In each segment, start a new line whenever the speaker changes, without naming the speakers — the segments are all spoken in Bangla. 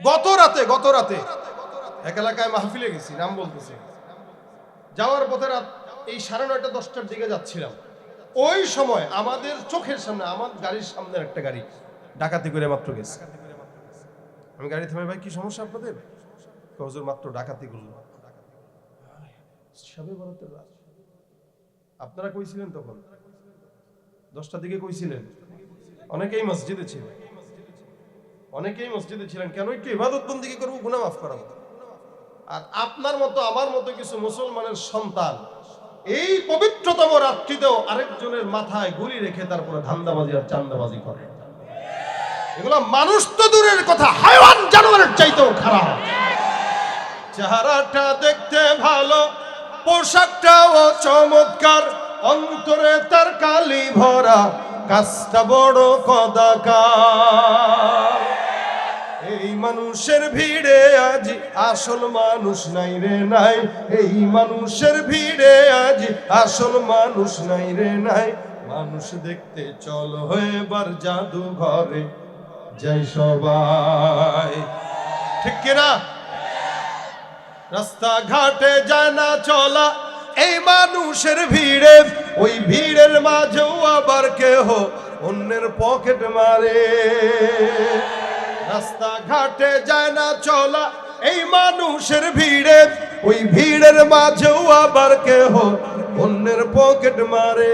গত রাতে এক এলাকায় মাহফিলে গেছি, নাম বলতেছি। যাওয়ার পথে রাত এই 9:30 10টার দিকে যাচ্ছিলাম। ওই সময় আমাদের চোখের সামনে, আমার গাড়ির সামনে একটা গাড়ি ডাকাতি করে মাত্র গেছে। আমি গাড়ি থামাই, ভাই কি সমস্যা আপনাদের? হুজুর মাত্র ডাকাতি করলো। সবে বরাতের রাত। আপনারা কইছিলেন তখন 10টার দিকে কইছিলেন? অনেকেই মসজিদে ছিলেন। কেন? একটু ইবাদত বন্দেগী করবো, গুনাহ মাফ করাবো। আর আপনার মতো আমার মতো কিছু মুসলমানের সন্তান এই পবিত্রতম রাত্রিতেও আরেকজনের মাথায় গুলি রেখে তারপরে ধান্দাবাজি আর চান্দাবাজি করে। এগুলো মানুষ তো দূরের কথা, হায়াওয়ান জানোয়ারের চাইতেও খারাপ। চেহারাটা দেখতে ভালো, পোশাকটাও চমৎকার, অন্তরে তার কালি ভরা, কাজটা বড় কদাকার। এই মানুষের ভিড়ে আজ আসল মানুষ নাই রে নাই, এই মানুষের ভিড়ে আজ আসল মানুষ নাই রে নাই। মানুষ দেখতে চলো এবার জাদু ঘরে যাই সবাই, ঠিক কিনা? রাস্তা ঘাটে যায় না চলা এই মানুষের ভিড়ে, ওই ভিড়ের মাঝেও আবার কেহ অন্যের পকেট মারে। রাস্তা ঘাটে যায় না চলা এই মানুষের ভিড়ে, ওই ভিড়ের মাঝেও আবার কেহ অন্যের পকেট মারে।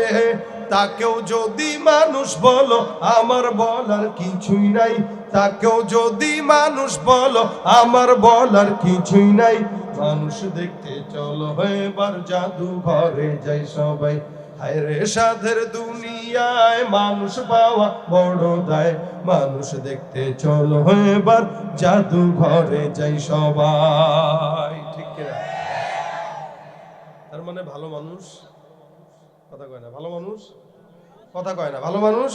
তাকেও যদি মানুষ বলো আমার বলার কিছুই নাই, তাকেও যদি মানুষ বলো আমার বলার কিছুই নাই। মানুষ দেখতে চলো এবার জাদু ঘরে যাই সবাই, হায় রে সাধের দুনিয়ায় মানুষ পাওয়া বড় দায়। মানুষ দেখতে চলো এবার জাদু ঘরে যাই সবাই, ঠিক কিনা? তার মানে ভালো মানুষ কথা কয় না, ভালো মানুষ কথা কয় না, ভালো মানুষ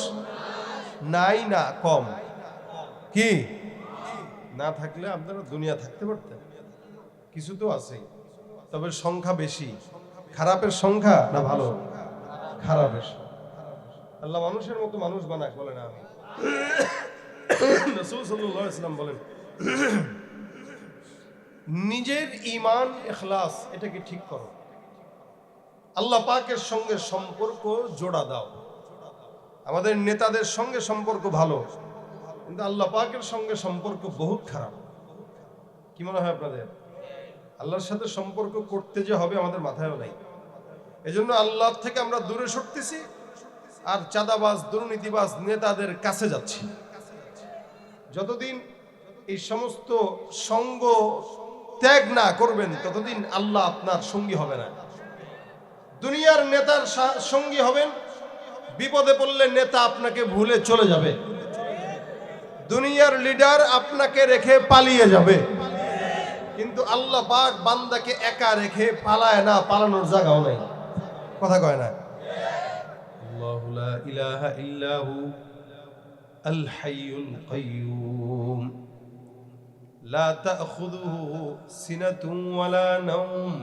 নাই না, কম। কি না থাকলে আপনারা দুনিয়া থাকতে পারতেন? কিছু তো আছেই, তবে সংখ্যা বেশি। খারাপের সংখ্যা না ভালো? খারাপের সংখ্যা। আল্লাহ মানুষের মতো মানুষ বানাক, বলে না আমি। রাসূল সাল্লাল্লাহু আলাইহি ওয়াসাল্লাম বলেন, নিজের ঈমান ইখলাস এটাকে ঠিক করো, আল্লাহ পাকের সঙ্গে সম্পর্ক জোড়া দাও। আমাদের নেতাদের সঙ্গে সম্পর্ক ভালো, কিন্তু আল্লাহ পাকের সঙ্গে সম্পর্ক বহুত খারাপ। কি মনে হয় আপনাদের? আল্লাহর সাথে সম্পর্ক করতে যে হবে আমাদের মাথায়ও নাই। এজন্য আল্লাহ থেকে আমরা দূরে সরতেছি আর চাঁদাবাজ দুর্নীতিবাজ নেতাদের কাছে যাচ্ছি। যতদিন এই সমস্ত সঙ্গ ত্যাগ না করবেন ততদিন আল্লাহ আপনার সঙ্গী হবে না। দুনিয়ার নেতার সঙ্গী হবেন, বিপদে পড়লে নেতা আপনাকে ভুলে চলে যাবে। দুনিয়ার লিডার আপনাকে রেখে পালিয়ে যাবে, কিন্তু আল্লাহ পাক বান্দাকে একা রেখে পালায় না, পালানোর জায়গাও নাই। কথা কয় না? আল্লাহু লা ইলাহা ইল্লাহু আল হাইয়ুল কাইয়্যুম লা তাখুযুহু সিনাতুন ওয়ালা নাওম।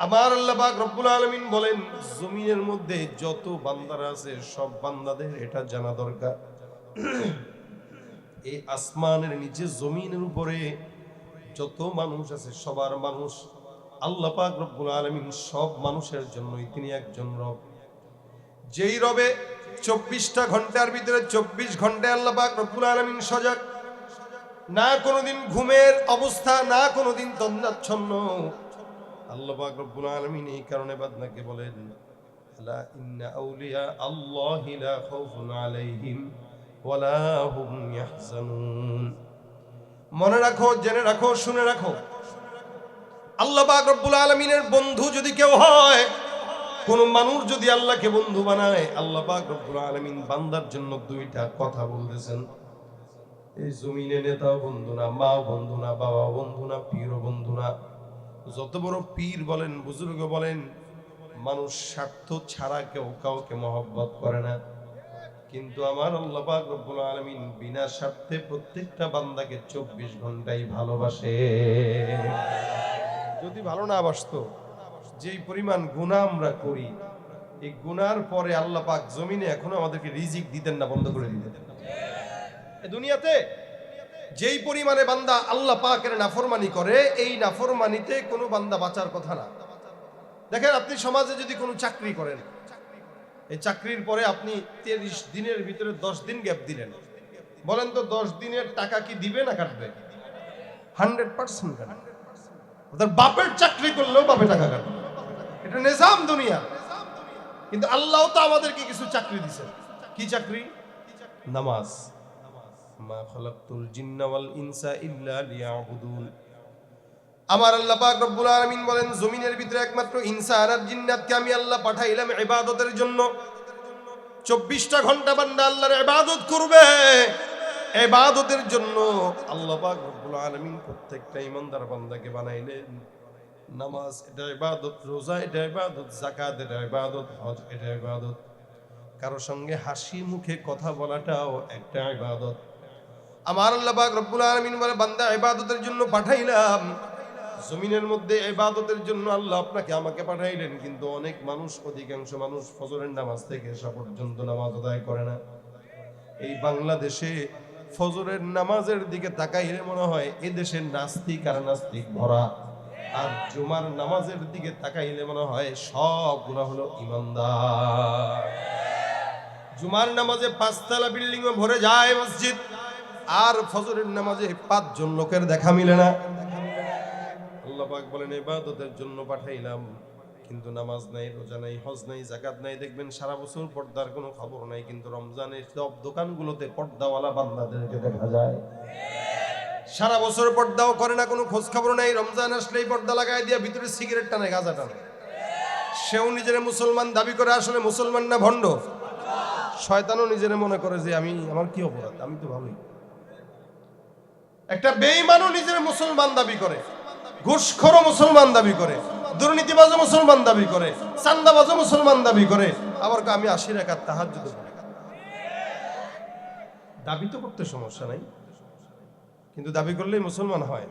আমার আল্লাহ পাক রব্বুল আলামিন বলেন, জমিনের মধ্যে যত বান্দারা আছে সব বান্দাদের এটা জানা দরকার। এই আসমানের নিচে জমিনের উপরে যত মানুষ আছে সবার মানুষ আল্লাহ পাক রব্বুল আলামিন সব মানুষের জন্যই তিনি একজন রব। যেই রবে 24টা ঘন্টার ভিতরে 24 ঘন্টায় আল্লাহ পাক রব্বুল আলামিন সজাগ, না কোনোদিন ঘুমের অবস্থা, না কোনোদিন তন্দ্রাচ্ছন্ন। আল্লাহ পাক রব্বুল আলামিন এই কারণে বান্দাকে বলেন, আলা ইন্না আউলিয়া আল্লাহি লা খাউফুন আলাইহিম ওয়ালা হুম ইয়াহজানুন। মনে রাখো, জেনে রাখো, শুনে রাখো, আল্লাহ পাক রব্বুল আলামিনের বন্ধু যদি কেউ হয়, কোন মানুষ যদি আল্লাহকে বন্ধু বানায়, আল্লাহ পাক রব্বুল আলামিন বান্দার জন্য দুইটা কথা বলতেছেন। এই জমিনে নেতাও বন্ধু না, মাও বন্ধু না, বাবা বন্ধু না, পীরও বন্ধু না। যত বড় পীর বলেন, বুজুর্গ বলেন, মানুষ স্বার্থ ছাড়া কেউ কাউকে মহব্বত করে না। কিন্তু আমার আল্লাহ পাক রব্বুল আলামিন বিনা স্বার্থে প্রত্যেকটা বান্দাকে 24 ঘন্টাই ভালোবাসে। যদি ভালো না বাসতো, যেই পরিমাণ গুনাহ আমরা করি, এই গুনার পরে আল্লাহ পাক জমিনে এখনো আমাদেরকে রিজিক দিতেন না, বন্ধ করে দিতেন। দুনিয়াতে যেই পরিমাণে বান্দা আল্লাহ পাকের নাফরমানি করে, এই নাফরমানিতে কোনো বান্দা বাঁচার কথা না। দেখেন, আপনি সমাজে যদি কোনো চাকরি করেন, এই চাকরির পরে আপনি 30 দিনের ভিতরে 10 দিন গ্যাপ দিলেন, বলেন তো 10 দিনের টাকা কি দিবে না কাটবে? 100% কাটবে। ওদের বাপের চাকরি করলেও বাপে টাকা কাটবে, এটা নিজাম দুনিয়া। কিন্তু আল্লাহ তো আমাদেরকে কিছু চাকরি দিয়েছেন। কি চাকরি? নামাজ। মা খালাকতুল জিন্না ওয়াল ইনসা ইল্লা লিয়াবুদুন। আমার আল্লাহ পাক রব্বুল আলামিন বলেন, জমিনের ভিতরে একমাত্র ইনসান আর জিন্নাতকে আমি আল্লাহ পাঠাইলাম ইবাদতের জন্য। 24টা ঘন্টা বান্দা আল্লাহর ইবাদত করবে। ইবাদতের জন্য আল্লাহ পাক রব্বুল আলামিন প্রত্যেকটা ঈমানদার বান্দাকে বানাইলেন। নামাজ এটা ইবাদত, রোজা এটা ইবাদত, যাকাত এটা ইবাদত, হজ এটা ইবাদত, কারো সঙ্গে হাসি মুখে কথা বলাটাও একটা ইবাদত। আমার আল্লাহ পাক রব্বুল আলামিন বলে, বান্দা ইবাদতের জন্য পাঠাইলাম। জমিনের মধ্যে ইবাদতের জন্য আল্লাহ আপনাকে আমাকে পাঠাইলেন, কিন্তু অনেক মানুষ, অধিকাংশ মানুষ ফজরের নামাজ থেকে এসা পর্যন্ত নামাজ আদায় করে না। এই বাংলাদেশে ফজরের নামাজের দিকে তাকাইলে মনে হয় এই দেশে নাস্তিক আর নাস্তিক ভরা, আর জুমার নামাজের দিকে তাকাইলে মনে হয় সবগুলো হলো ইমানদার। জুমার নামাজে 5 তলা বিল্ডিং এ ভরে যায় মসজিদ, আর ফজরের নামাজে 5 জন লোকের দেখা মিলে না। আল্লাহ পাক বলেন, ইবাদতের জন্য পাঠাইলাম, কিন্তু নামাজ নাই, রোজা নাই, হজ নাই, যাকাত নাই। দেখবেন সারা বছর পর্দার কোনো খবর নাই, কিন্তু রমজানের সব দোকানগুলোতে পর্দাওয়ালা বান্দাদেরকে দেখা যায়। সারা বছর পর্দাও করে না, কোনো খোঁজ খবর নাই, রমজান আসলেই পর্দা লাগাই দিয়ে ভিতরে সিগারেট টানে, গাঁজা টানে। সেও নিজের মুসলমান দাবি করে, আসলে মুসলমান না ভণ্ড। শয়তানও নিজের মনে করে যে আমার কি অপরাধ, আমি তো ভালোই। একটা বেঈমানও নিজের মুসলমান দাবি করে, ঘুষখোরও মুসলমান দাবি করে, দুর্নীতিবাজও মুসলমান দাবি করে, চান্দাবাজও মুসলমান দাবি করে, আবার আমি 80 রাকাত তাহাজ্জুদ পড়ি। দাবি তো করতে সমস্যা নাই, কিন্তু দাবি করলেই মুসলমান হয়।